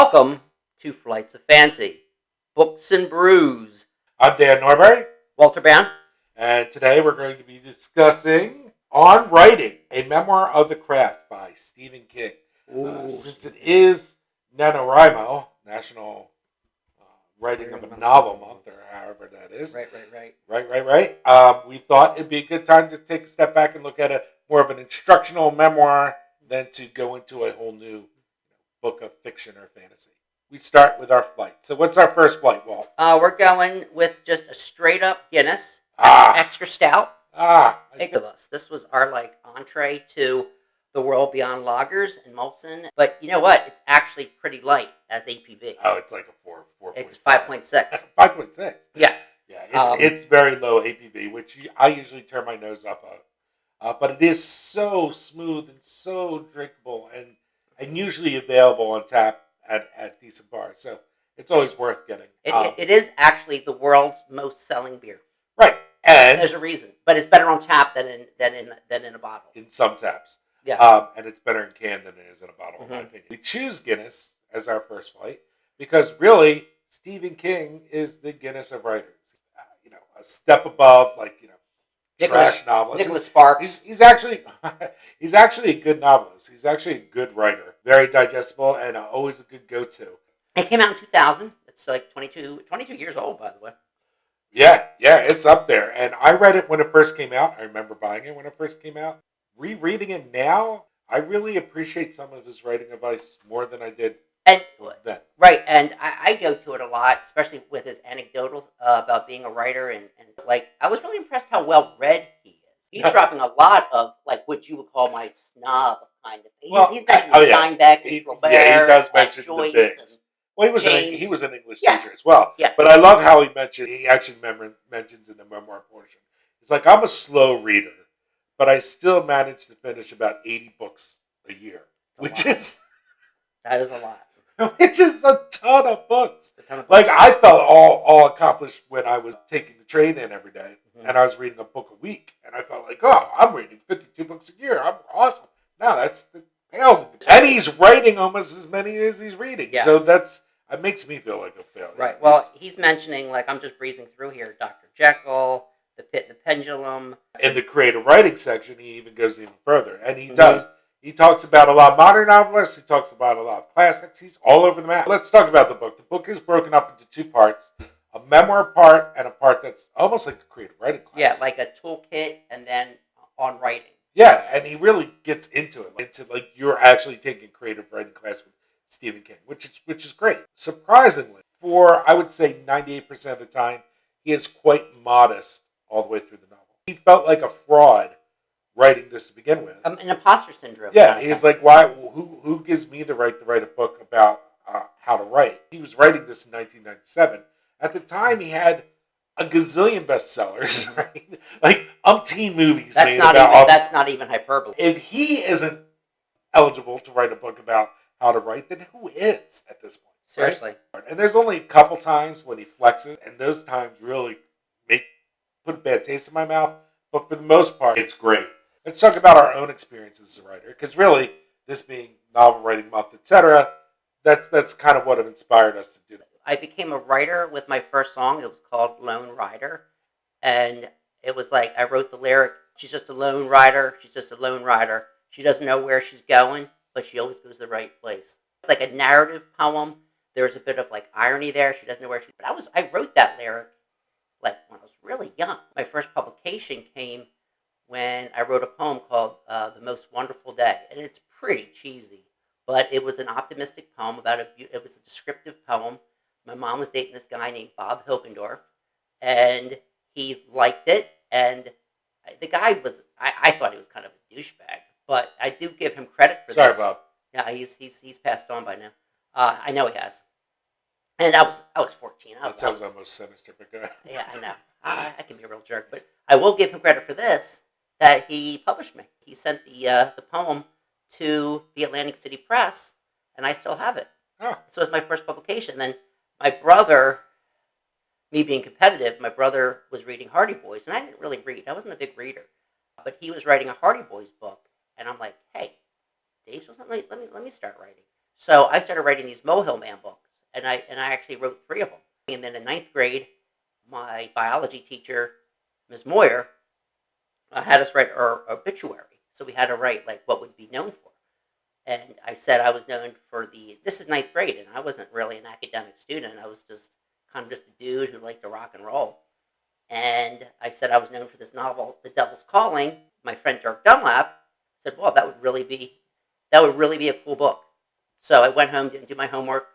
Welcome to Flights of Fancy, Books and Brews. I'm Dan Norbury. Walter Bound. And today we're going to be discussing On Writing, a memoir of the craft by Stephen King. Since it is NaNoWriMo, National Writing of a Novel Month, or however that is. Right. We thought it'd be a good time to take a step back and look at more of an instructional memoir than to go into a whole new book of fiction or fantasy. We start with our flight. So what's our first flight, Walt? We're going with just a straight up Guinness, extra stout. Think of us. This was our entree to the world beyond lagers and Molson. But you know what? It's actually pretty light as APV. Oh, it's like a 4. It's 5.6. 5.6. Yeah. Yeah, it's very low APV, which I usually turn my nose up on. But it is so smooth and so drinkable and usually available on tap at decent bars. So it's always worth getting. It is actually the world's most selling beer. Right. And there's a reason. But it's better on tap than in a bottle. In some taps. Yeah. And it's better in can than it is in a bottle, in my opinion. We choose Guinness as our first flight because really Stephen King is the Guinness of writers. A step above trash novelists. Nicholas Sparks. He's actually a good novelist. He's actually a good writer. Very digestible and always a good go-to. It came out in 2000. It's 22 years old, by the way. Yeah, it's up there. And I read it when it first came out. I remember buying it when it first came out. Rereading it now, I really appreciate some of his writing advice more than I did then. Right, and I go to it a lot, especially with his anecdotal about being a writer. And I was really impressed how well read he is. He's dropping a lot of, what you would call my snob kind of thing. He's mentioning Steinbeck and Flaubert. Yeah, he does mention Joyce the bigs. Well, he was an English teacher as well. Yeah. But I love how he actually mentions in the memoir portion. It's like, I'm a slow reader, but I still manage to finish about 80 books a year. That is a lot. Which is a ton of books. I felt all accomplished when I was taking the train in every day, and I was reading a book a week, and I felt like, oh, I'm reading 52 books a year. I'm awesome. No, that's pales. And he's writing almost as many as he's reading. Yeah. So it makes me feel like a failure. Right. Well, he's mentioning, I'm just breezing through here, Dr. Jekyll, The Pit and the Pendulum. In the creative writing section, he even goes even further, and he does. He talks about a lot of modern novelists. He talks about a lot of classics. He's all over the map. Let's talk about the book. The book is broken up into two parts. A memoir part and a part that's almost like a creative writing class. Yeah, like a toolkit and then on writing. Yeah, and he really gets into it. You're actually taking a creative writing class with Stephen King, which is great. Surprisingly, for I would say 98% of the time, he is quite modest all the way through the novel. He felt like a fraud writing this to begin with. An imposter syndrome. Yeah, he's like, why? Who gives me the right to write a book about how to write? He was writing this in 1997. At the time, he had a gazillion bestsellers, right? Umpteen movies made about. That's not even hyperbole. If he isn't eligible to write a book about how to write, then who is at this point? Seriously. Right? And there's only a couple times when he flexes, and those times really put a bad taste in my mouth. But for the most part, it's great. Let's talk about our own experiences as a writer, because really, this being novel writing month, etc., that's kind of what inspired us to do that. I became a writer with my first song. It was called Lone Rider, and it was I wrote the lyric, she's just a lone rider, she's just a lone rider. She doesn't know where she's going, but she always goes to the right place. It's like a narrative poem. There's a bit of irony there. She doesn't know where but I wrote that lyric when I was really young. My first publication came when I wrote a poem called The Most Wonderful Day. And it's pretty cheesy, but it was an optimistic poem it was a descriptive poem. My mom was dating this guy named Bob Hilgendorf, and he liked it, and the guy was, I thought he was kind of a douchebag, but I do give him credit for this. Sorry, Bob. Yeah, he's passed on by now. I know he has. And I was 14. That sounds almost sinister, but go ahead. Yeah, I know. I can be a real jerk, but I will give him credit for this, that he published me. He sent the poem to the Atlantic City Press, and I still have it. Oh. So it was my first publication. Then my brother, me being competitive, my brother was reading Hardy Boys, and I didn't really read. I wasn't a big reader. But he was writing a Hardy Boys book, and I'm like, hey, Dave, let me start writing. So I started writing these Mohill Man books, and I actually wrote 3 of them. And then in ninth grade, my biology teacher, Ms. Moyer, had us write our obituary. So we had to write like what would be known for. And I said I was known for this is ninth grade, and I wasn't really an academic student. I was just kind of just a dude who liked to rock and roll. And I said I was known for this novel, The Devil's Calling. My friend Dirk Dunlap said, "Well, that would really be a cool book." So I went home, didn't do my homework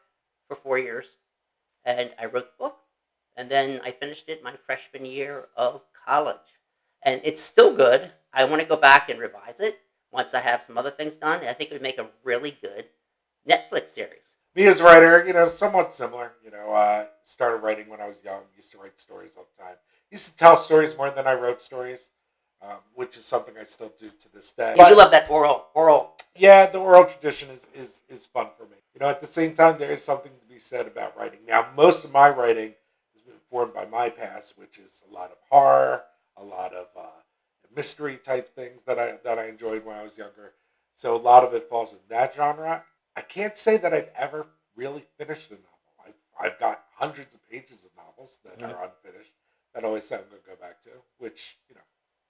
for 4 years, and I wrote the book. And then I finished it my freshman year of college. And it's still good. I want to go back and revise it once I have some other things done. I think it would make a really good Netflix series. Me as a writer, somewhat similar. Started writing when I was young. Used to write stories all the time. Used to tell stories more than I wrote stories, which is something I still do to this day. You love that oral. Yeah, the oral tradition is fun for me. At the same time, there is something to be said about writing. Now, most of my writing has been informed by my past, which is a lot of horror, a lot of mystery type things that I enjoyed when I was younger. So a lot of it falls in that genre. I can't say that I've ever really finished a novel. I've got hundreds of pages of novels that are unfinished that I always say I'm going to go back to, which,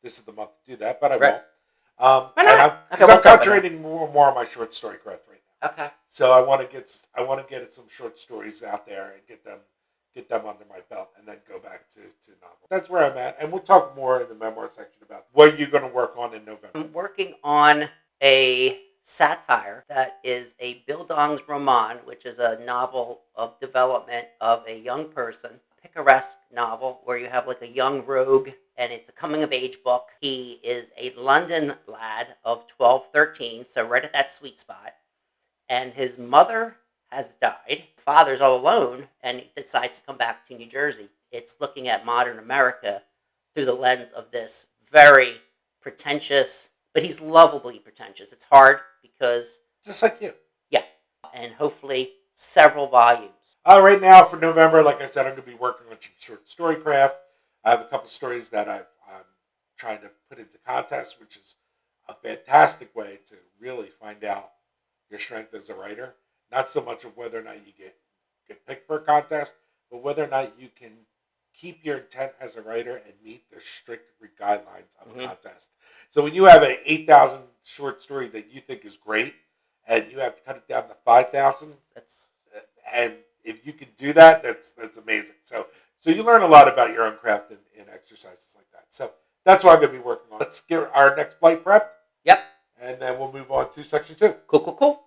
this is the month to do that, but I won't. Why not? I'm concentrating more on my short story craft right now. Okay. So I want to get some short stories out there and get them under my belt, and then go back to novels. That's where I'm at, and we'll talk more in the memoir section about what you're going to work on in November. I'm working on a satire that is a Bildungsroman, which is a novel of development of a young person, picaresque novel where you have like a young rogue, and it's a coming of age book. He is a London lad of 12, 13, so right at that sweet spot, and his mother has died. Father's all alone, and he decides to come back to New Jersey. It's looking at modern America through the lens of this very pretentious, but he's lovably pretentious. It's hard because... Just like you. Yeah, and hopefully several volumes. Right now for November, like I said, I'm going to be working on some short story craft. I have a couple stories that I'm trying to put into contests, which is a fantastic way to really find out your strength as a writer. Not so much of whether or not you get picked for a contest, but whether or not you can keep your intent as a writer and meet the strict guidelines of a contest. So when you have an 8,000 short story that you think is great, and you have to cut it down to 5,000, and if you can do that, that's amazing. So you learn a lot about your own craft in exercises like that. So that's what I'm going to be working on. Let's get our next flight prepped. Yep. And then we'll move on to section 2. Cool.